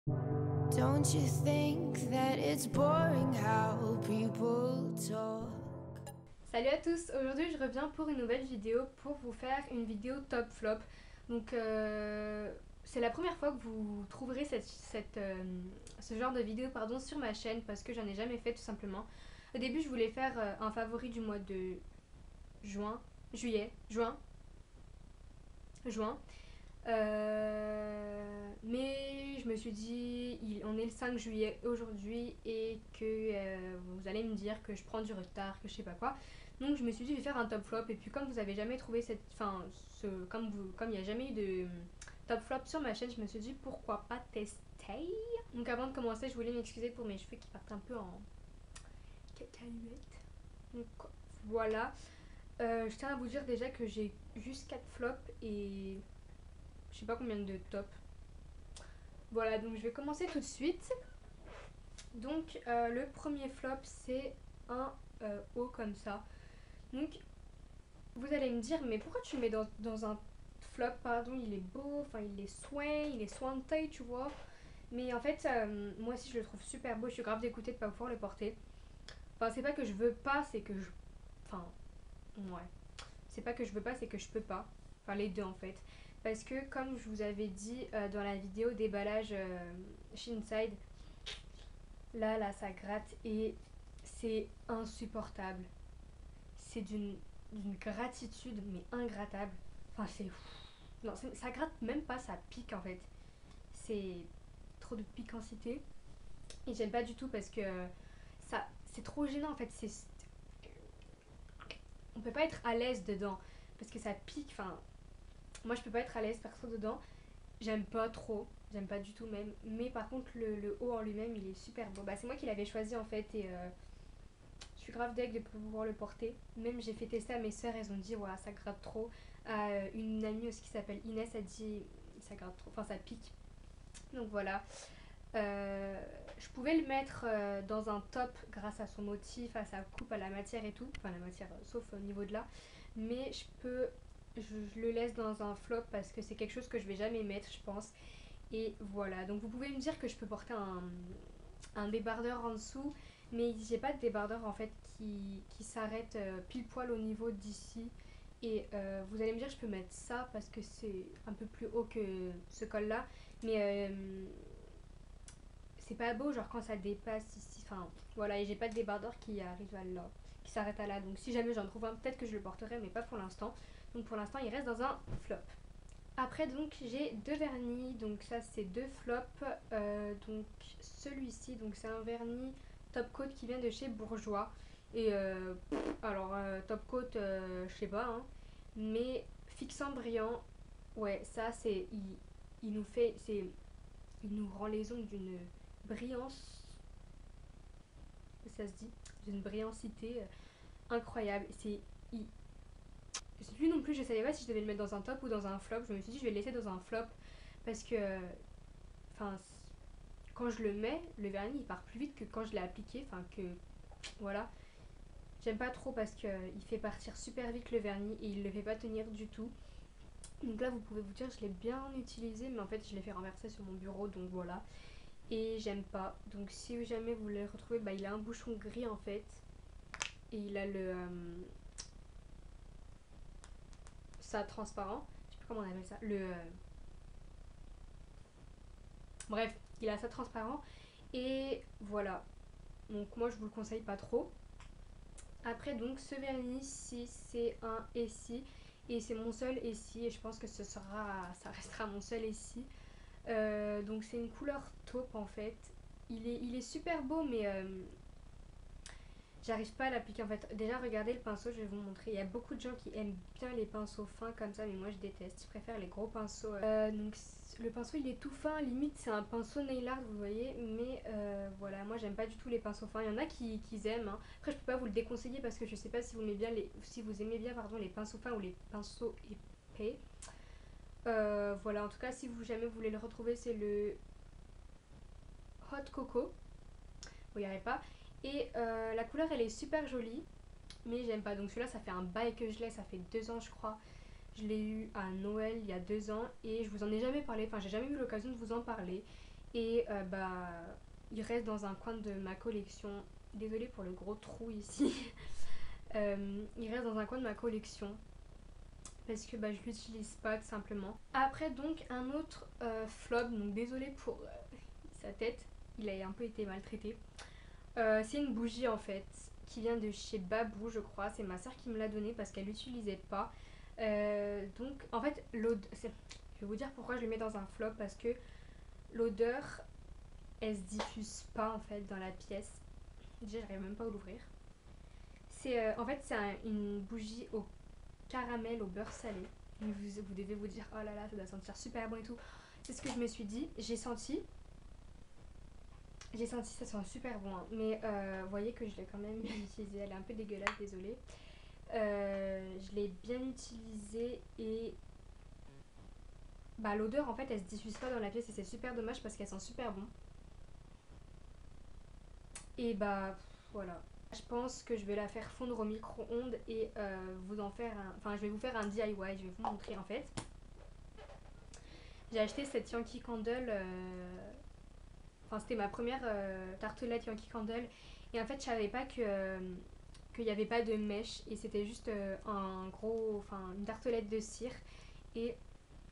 Don't you think that it's boring how people talk? Salut à tous, aujourd'hui je reviens pour une nouvelle vidéo pour vous faire une vidéo top flop. Donc c'est la première fois que vous trouverez ce genre de vidéo sur ma chaîne parce que j'en ai jamais fait tout simplement. Au début je voulais faire un favori du mois de juin. Mais je me suis dit, on est le 5 juillet aujourd'hui et que vous allez me dire que je prends du retard, que je sais pas quoi. Donc je me suis dit, je vais faire un top flop. Et puis comme vous avez jamais trouvé comme il n'y a jamais eu de top flop sur ma chaîne, je me suis dit pourquoi pas tester. Donc avant de commencer, je voulais m'excuser pour mes cheveux qui partent un peu en cacahuète. Donc voilà. Je tiens à vous dire déjà que j'ai juste 4 flops et je sais pas combien de tops. Voilà, donc je vais commencer tout de suite. Donc le premier flop c'est un haut comme ça. Donc vous allez me dire mais pourquoi tu le mets dans un flop, pardon, il est beau, enfin il est soin de taille, tu vois. Mais en fait moi aussi je le trouve super beau, je suis grave dégoûtée de pas pouvoir le porter. Enfin c'est pas que je veux pas, c'est que je... Enfin ouais. C'est pas que je veux pas, c'est que je peux pas. Enfin les deux en fait. Parce que comme je vous avais dit dans la vidéo déballage Shinside, là ça gratte et c'est insupportable. C'est d'une gratitude mais ingrattable. Enfin c'est... Non, ça gratte même pas, ça pique en fait. C'est trop de piquancité. Et j'aime pas du tout parce que ça c'est trop gênant en fait. On peut pas être à l'aise dedans parce que ça pique. Enfin, moi je peux pas être à l'aise perso dedans. J'aime pas trop, j'aime pas du tout même. Mais par contre le haut en lui-même il est super beau. Bah c'est moi qui l'avais choisi en fait et je suis grave deg de pouvoir le porter. Même j'ai fait tester à mes soeurs, elles ont dit ouais ça gratte trop. Une amie aussi qui s'appelle Inès a dit ça gratte trop, enfin ça pique. Donc voilà. Je pouvais le mettre dans un top grâce à son motif, à sa coupe, à la matière et tout. Enfin la matière sauf au niveau de là. Mais je le laisse dans un flop parce que c'est quelque chose que je vais jamais mettre je pense. Et voilà, donc vous pouvez me dire que je peux porter un débardeur en dessous, mais j'ai pas de débardeur en fait qui s'arrête pile poil au niveau d'ici. Et vous allez me dire je peux mettre ça parce que c'est un peu plus haut que ce col là, mais c'est pas beau genre quand ça dépasse ici, enfin voilà. Et j'ai pas de débardeur qui arrive à là, qui s'arrête à là, donc si jamais j'en trouve un peut-être que je le porterai mais pas pour l'instant. Donc pour l'instant il reste dans un flop. Après donc j'ai deux vernis, donc ça c'est deux flops. Donc celui-ci, donc c'est un vernis top coat qui vient de chez Bourjois. Et alors top coat je sais pas hein, mais fixant brillant, ouais ça c'est il nous fait, c'est il nous rend les ongles d'une brillance, ça se dit, d'une brillanцité incroyable. Je sais plus non plus, je savais pas si je devais le mettre dans un top ou dans un flop. Je me suis dit je vais le laisser dans un flop parce que enfin quand je le mets, le vernis il part plus vite que quand je l'ai appliqué, enfin que voilà. J'aime pas trop parce que il fait partir super vite le vernis et il le fait pas tenir du tout. Donc là vous pouvez vous dire je l'ai bien utilisé mais en fait je l'ai fait renverser sur mon bureau, donc voilà. Et j'aime pas. Donc si jamais vous le retrouvez, bah il a un bouchon gris en fait. Et il a le ça transparent. Je sais plus comment on appelle ça. Bref, il a ça transparent. Et voilà. Donc moi je vous le conseille pas trop. Après donc ce vernis ci c'est un essie. Et c'est mon seul essie. Et je pense que ça restera mon seul essie. Donc c'est une couleur taupe en fait. Il est super beau mais j'arrive pas à l'appliquer en fait. Déjà regardez le pinceau, je vais vous montrer. Il y a beaucoup de gens qui aiment bien les pinceaux fins comme ça, mais moi je déteste. Je préfère les gros pinceaux. Donc le pinceau il est tout fin, limite c'est un pinceau nail art vous voyez. Mais voilà, moi j'aime pas du tout les pinceaux fins. Il y en a qui aiment hein. Après je peux pas vous le déconseiller parce que je sais pas si vous aimez bien les pinceaux fins ou les pinceaux épais. Voilà, en tout cas si jamais vous voulez le retrouver, c'est le Hot Coco. Vous n'y pas. Et la couleur elle est super jolie, mais j'aime pas. Donc celui-là ça fait un bail que je l'ai, ça fait 2 ans je crois. Je l'ai eu à Noël il y a 2 ans et je vous en ai jamais parlé, enfin j'ai jamais eu l'occasion de vous en parler. Et bah il reste dans un coin de ma collection. Désolée pour le gros trou ici. Il reste dans un coin de ma collection parce que bah, je l'utilise pas tout simplement. Après donc un autre flop, donc désolée pour sa tête, il a un peu été maltraité. C'est une bougie en fait qui vient de chez Babou je crois, c'est ma soeur qui me l'a donnée parce qu'elle l'utilisait pas. Donc en fait je vais vous dire pourquoi je le mets dans un flop, parce que l'odeur elle se diffuse pas en fait dans la pièce. Déjà j'arrive même pas à l'ouvrir. C'est en fait c'est une bougie au caramel au beurre salé. Vous devez vous dire oh là là ça doit sentir super bon et tout. C'est ce que je me suis dit. J'ai senti ça sent super bon hein. Mais vous voyez que je l'ai quand même utilisée. Elle est un peu dégueulasse, désolée. Je l'ai bien utilisée et bah l'odeur en fait elle se diffuse pas dans la pièce et c'est super dommage parce qu'elle sent super bon. Et bah voilà. Je pense que je vais la faire fondre au micro-ondes et vous en faire un... Enfin je vais vous faire un DIY, je vais vous montrer en fait. J'ai acheté cette Yankee Candle, enfin c'était ma première tartelette Yankee Candle. Et en fait je savais pas que qu'il n'y avait pas de mèche et c'était juste une tartelette de cire. Et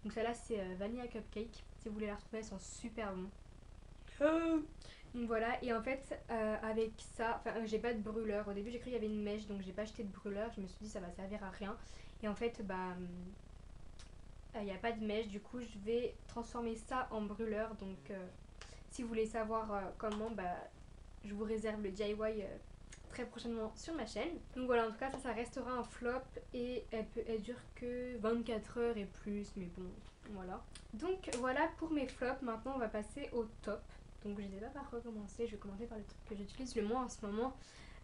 donc celle-là c'est Vanilla Cupcake. Si vous voulez la retrouver, elles sont super bon. Donc voilà, et en fait avec ça, enfin j'ai pas de brûleur. Au début j'ai cru qu'il y avait une mèche donc j'ai pas acheté de brûleur. Je me suis dit ça va servir à rien. Et en fait bah il n'y a pas de mèche, du coup je vais transformer ça en brûleur. Donc si vous voulez savoir comment, bah je vous réserve le DIY très prochainement sur ma chaîne. Donc voilà, en tout cas ça restera un flop et elle dure que 24 heures et plus, mais bon voilà. Donc voilà pour mes flops. Maintenant on va passer au top. Donc je ne vais pas recommencer, je vais commencer par le truc que j'utilise le moins en ce moment.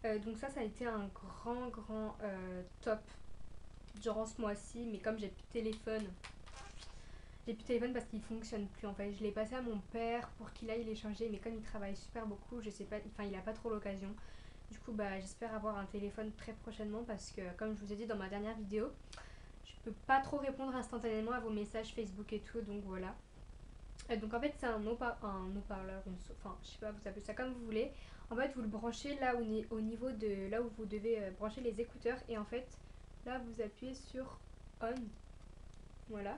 Donc ça a été un grand top durant ce mois-ci, mais comme j'ai plus de téléphone, parce qu'il fonctionne plus en fait. Je l'ai passé à mon père pour qu'il aille les changer, mais comme il travaille super beaucoup, je sais pas, enfin il a pas trop l'occasion. Du coup bah j'espère avoir un téléphone très prochainement parce que comme je vous ai dit dans ma dernière vidéo, je peux pas trop répondre instantanément à vos messages Facebook et tout, donc voilà. Donc en fait c'est un haut-parleur, enfin je sais pas, vous appelez ça comme vous voulez. En fait vous le branchez là au niveau de là où vous devez brancher les écouteurs et en fait là vous appuyez sur on, voilà.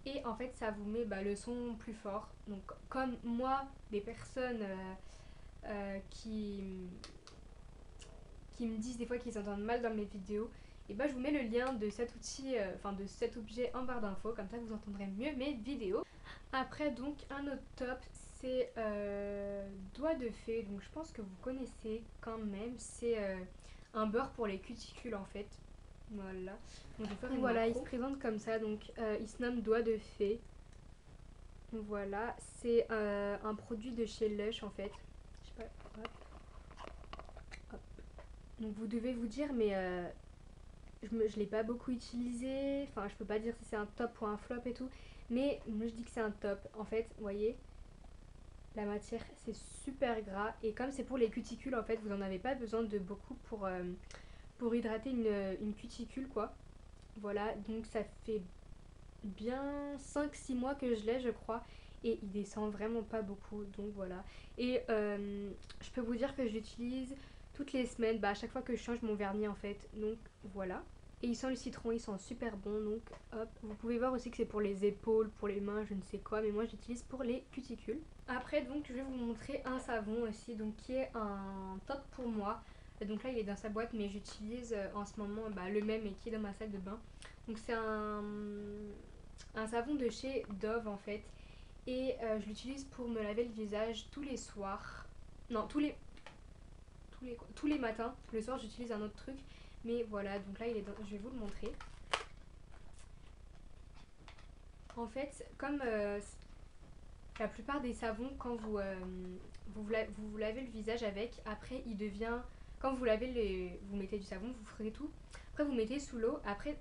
Et en fait ça vous met le son plus fort. Donc comme moi, des personnes qui me disent des fois qu'ils entendent mal dans mes vidéos, et bah je vous mets le lien de cet outil, de cet objet en barre d'infos, comme ça vous entendrez mieux mes vidéos. Après donc un autre top c'est Doigt de Fée, donc je pense que vous connaissez quand même, c'est un beurre pour les cuticules en fait. Voilà, donc voilà, il se présente comme ça, donc il se nomme Doigt de Fée. Voilà, c'est un produit de chez Lush en fait. Je sais pas, hop. Donc vous devez vous dire mais je l'ai pas beaucoup utilisé, enfin je peux pas dire si c'est un top ou un flop et tout, mais moi je dis que c'est un top. En fait, vous voyez, la matière c'est super gras et comme c'est pour les cuticules en fait, vous en avez pas besoin de beaucoup pour hydrater une cuticule quoi. Voilà, donc ça fait bien 5-6 mois que je l'ai je crois et il descend vraiment pas beaucoup, donc voilà. Et je peux vous dire que je l'utilise toutes les semaines, à chaque fois que je change mon vernis en fait, donc voilà. Et il sent le citron, il sent super bon, donc hop. Vous pouvez voir aussi que c'est pour les épaules, pour les mains, je ne sais quoi, mais moi j'utilise pour les cuticules. Après donc je vais vous montrer un savon aussi, donc qui est un top pour moi. Donc là il est dans sa boîte mais j'utilise en ce moment le même et qui est dans ma salle de bain. Donc c'est un savon de chez Dove en fait. Et je l'utilise pour me laver le visage tous les soirs. Non, tous les matins. Le soir j'utilise un autre truc. Mais voilà, donc là je vais vous le montrer. En fait, comme la plupart des savons, quand vous lavez le visage avec, après il devient... Quand vous vous mettez du savon, vous frottez tout. Après vous mettez sous l'eau, après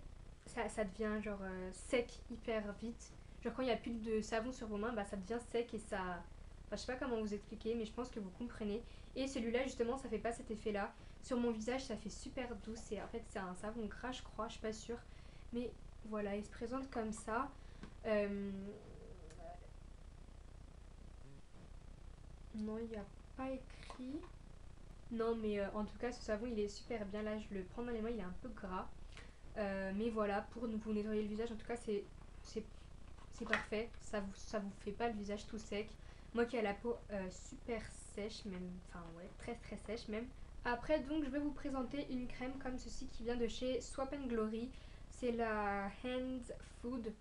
ça devient genre sec hyper vite. Genre quand il n'y a plus de savon sur vos mains, ça devient sec et ça... Enfin je sais pas comment vous expliquer, mais je pense que vous comprenez. Et celui-là justement ça fait pas cet effet là. Sur mon visage ça fait super doux, et en fait c'est un savon gras je crois, je suis pas sûre. Mais voilà, il se présente comme ça. Non, il n'y a pas écrit. Non, mais en tout cas, ce savon, il est super bien. Là, je le prends dans les mains, il est un peu gras. Mais voilà, pour vous nettoyer le visage, en tout cas, c'est parfait. Ça vous fait pas le visage tout sec. Moi qui ai la peau super sèche, même, enfin ouais, très très sèche même. Après, donc, je vais vous présenter une crème comme ceci qui vient de chez Swap and Glory. C'est la Hands Food.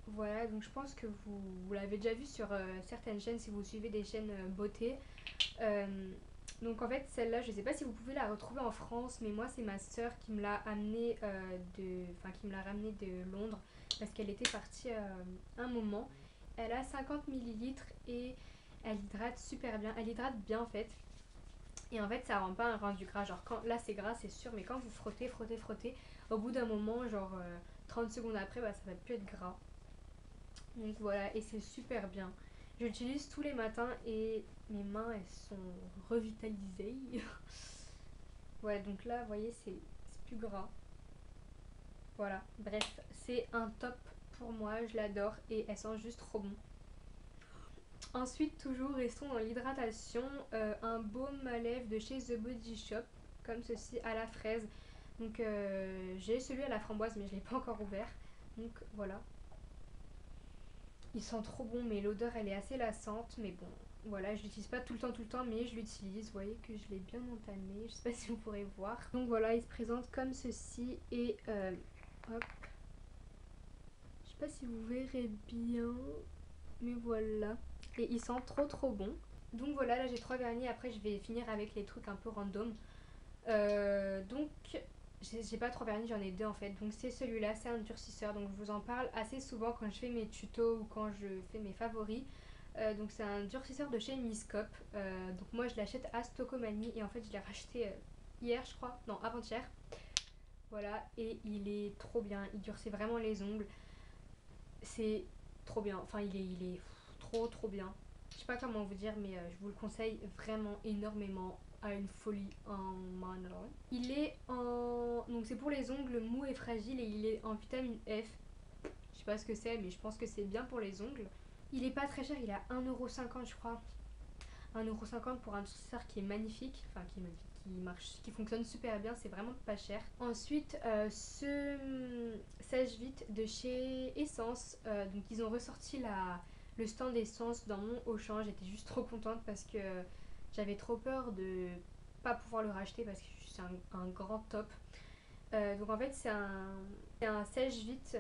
Voilà, donc je pense que vous l'avez déjà vu sur certaines chaînes si vous suivez des chaînes beauté. Euh, donc en fait celle-là, je sais pas si vous pouvez la retrouver en France, mais moi c'est ma soeur qui me l'a amenée qui me l'a ramenée de Londres parce qu'elle était partie un moment. Elle a 50 millilitres et elle hydrate super bien. Elle hydrate bien en fait. Et en fait ça rend pas un rendu gras. Genre là c'est gras c'est sûr, mais quand vous frottez, au bout d'un moment, genre 30 secondes après, bah, ça va plus être gras. Donc voilà, et c'est super bien. Je l'utilise tous les matins et mes mains elles sont revitalisées. Ouais, donc là, vous voyez, c'est plus gras. Voilà, bref, c'est un top pour moi, je l'adore et elle sent juste trop bon. Ensuite, toujours restons dans l'hydratation, un baume à lèvres de chez The Body Shop, comme ceci à la fraise. Donc j'ai celui à la framboise, mais je l'ai pas encore ouvert. Donc voilà. Il sent trop bon, mais l'odeur elle est assez lassante. Mais bon, voilà, je l'utilise pas tout le temps, mais je l'utilise. Vous voyez que je l'ai bien entamé. Je sais pas si vous pourrez voir. Donc voilà, il se présente comme ceci. Et hop. Je sais pas si vous verrez bien. Mais voilà. Et il sent trop bon. Donc voilà, là j'ai 3 vernis. Après, je vais finir avec les trucs un peu random. Donc j'ai pas 3 vernis, j'en ai 2 en fait. Donc c'est celui-là, c'est un durcisseur. Donc je vous en parle assez souvent quand je fais mes tutos ou quand je fais mes favoris. Donc c'est un durcisseur de chez Miscope. Donc moi je l'achète à Stocomanie et en fait je l'ai racheté hier je crois, non avant-hier. Voilà, et il est trop bien, il durcit vraiment les ongles. C'est trop bien, enfin il est trop bien. Je sais pas comment vous dire, mais je vous le conseille vraiment énormément, à une folie en Mandarin. Il est en... Donc c'est pour les ongles mous et fragiles et il est en vitamine F. Je sais pas ce que c'est, mais je pense que c'est bien pour les ongles. Il est pas très cher, il est à 1,50€ je crois. 1,50€ pour un durcisseur qui est magnifique, enfin qui est magnifique, qui marche, qui fonctionne super bien, c'est vraiment pas cher. Ensuite, ce sèche-vite de chez Essence, donc ils ont ressorti le stand Essence dans mon Auchan, j'étais juste trop contente parce que j'avais trop peur de pas pouvoir le racheter parce que c'est un grand top. Donc en fait c'est un sèche-vite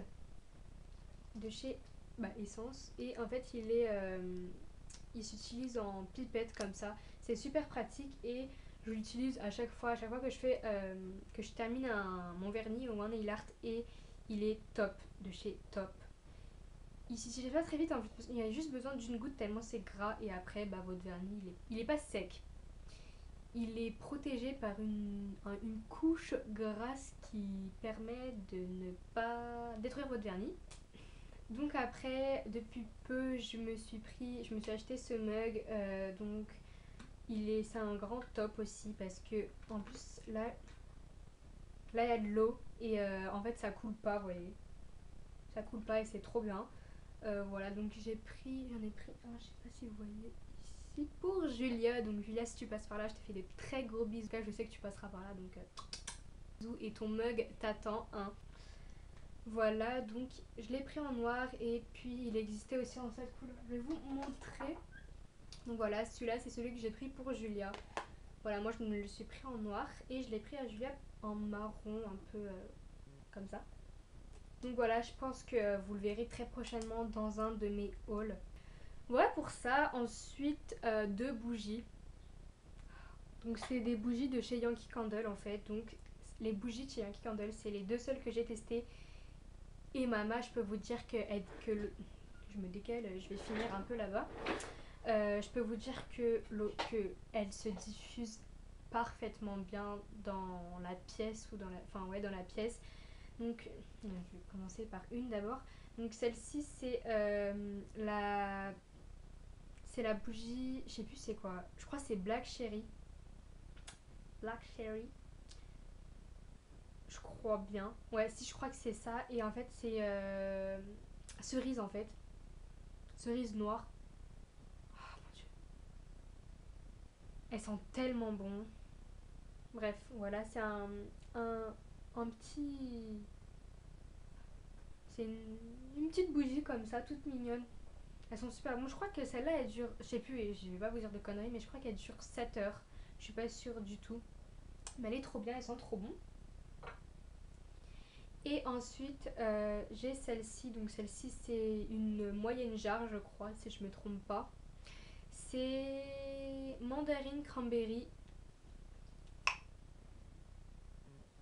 de chez Essence et en fait il s'utilise en pipette comme ça. C'est super pratique et je l'utilise à chaque fois que je fais que je termine mon vernis ou un nail art et il est top de chez Top. Il s'utilise pas très vite en fait, il y a juste besoin d'une goutte tellement c'est gras et après votre vernis il est pas sec. Il est protégé par une couche grasse qui permet de ne pas détruire votre vernis. Donc après, depuis peu, je me suis acheté ce mug. Donc c'est un grand top aussi parce que en plus là il y a de l'eau et en fait ça coule pas, vous voyez. Ça coule pas et c'est trop bien. Voilà, donc j'en ai pris, je sais pas si vous voyez ici pour Julia. Donc Julia, si tu passes par là, je te fais des très gros bisous. Je sais que tu passeras par là, donc bisous et ton mug t'attend, hein. Voilà, donc je l'ai pris en noir et puis il existait aussi en cette couleur. Je vais vous montrer. Donc voilà, celui-là c'est celui que j'ai pris pour Julia. Voilà, moi je me le suis pris en noir et je l'ai pris à Julia en marron, un peu comme ça. Donc voilà, je pense que vous le verrez très prochainement dans un de mes hauls. Voilà pour ça. Ensuite, 2 bougies. Donc c'est des bougies de chez Yankee Candle en fait. Donc les bougies de chez Yankee Candle, c'est les 2 seules que j'ai testées. Et Mama, je peux vous dire je me décale, je vais finir un peu là-bas. Je peux vous dire que elle se diffuse parfaitement bien dans la pièce ou dans la pièce. Donc je vais commencer par une d'abord. Donc celle-ci c'est la bougie, je sais plus c'est quoi. Je crois que c'est Black Cherry. Black Cherry. Je crois bien. Ouais, si je crois que c'est ça. Et en fait c'est cerise en fait. Cerise noire. Elles sentent tellement bon. Bref, voilà, c'est un petit... C'est une petite bougie comme ça, toute mignonne. Elles sont super bonnes. Je crois que celle-là, elle dure... Je sais plus, et je vais pas vous dire de conneries, mais je crois qu'elle dure 7 heures. Je suis pas sûre du tout. Mais elle est trop bien, elle sent trop bon. Et ensuite, j'ai celle-ci. Donc celle-ci, c'est une moyenne jarre, je crois, si je me trompe pas. C'est mandarine cranberry.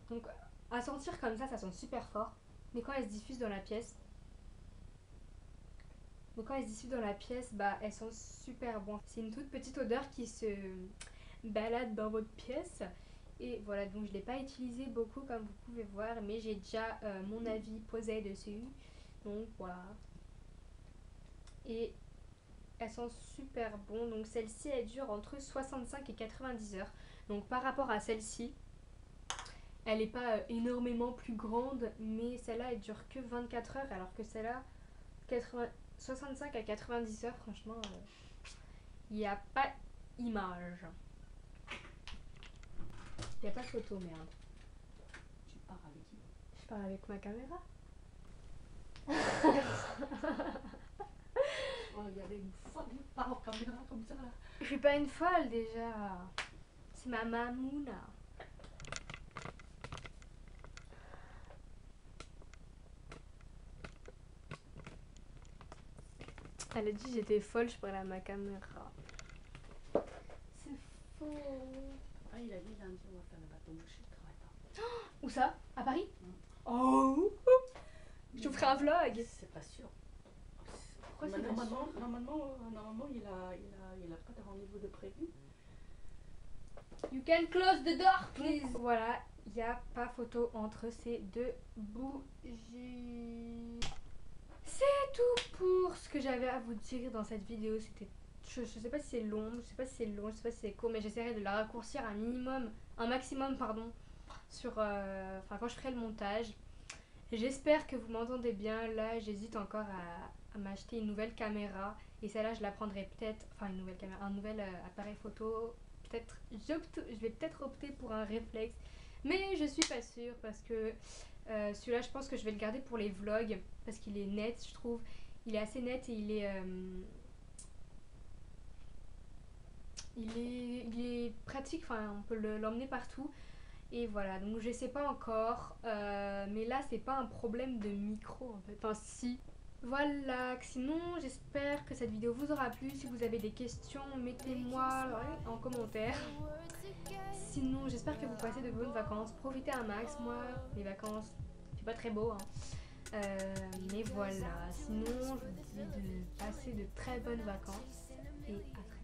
Donc à sentir comme ça sent super fort. Mais quand elle se diffuse dans la pièce, bah elles sont super bon. C'est une toute petite odeur qui se balade dans votre pièce. Et voilà, donc je l'ai pas utilisé beaucoup comme vous pouvez voir, mais j'ai déjà mon avis posé dessus. Donc voilà. Et elles sont super bon. Donc celle-ci, elle dure entre 65 et 90 heures. Donc par rapport à celle-ci, elle n'est pas énormément plus grande, mais celle-là, elle dure que 24 heures, alors que celle-là, 65 à 90 heures, franchement, il n'y a pas image. Il n'y a pas photo, merde. Tu pars avec qui? Je parle avec ma caméra. Oh, regardez, une folle part en caméra comme ça là. Je suis pas une folle déjà. C'est ma mamouna. Elle a dit que j'étais folle, je parlais à ma caméra. C'est faux. Papa, il a dit lundi, on va faire le bateau mouché, je travaille pas. Où ça? À Paris? Mm. Oh, je vous ferai un vlog. C'est pas sûr. Pourquoi c'est pas sûr? Normalement, il a pas de rendez-vous de prévu. You can close the door, please. Voilà, il n'y a pas photo entre ces deux bougies. C'est tout pour ce que j'avais à vous dire dans cette vidéo. C'était, je sais pas si c'est long, je sais pas si c'est long, je sais pas si c'est court, mais j'essaierai de la raccourcir un maximum, pardon, sur, quand je ferai le montage. J'espère que vous m'entendez bien. Là, j'hésite encore à m'acheter une nouvelle caméra, et celle-là, je la prendrai peut-être, une nouvelle caméra, un nouvel appareil photo. Peut-être, je vais peut-être opter pour un réflexe, mais je suis pas sûre parce que celui-là, je pense que je vais le garder pour les vlogs parce qu'il est net, je trouve. Il est assez net et il est pratique. Enfin, on peut l'emmener partout. Et voilà, donc je sais pas encore, mais là c'est pas un problème de micro en fait. Enfin si. Voilà, sinon j'espère que cette vidéo vous aura plu. Si vous avez des questions, mettez-moi en commentaire. Sinon j'espère que vous passez de bonnes vacances. Profitez un max. Moi, les vacances, c'est pas très beau, hein. Mais voilà, sinon je vous dis de passer de très bonnes vacances et à très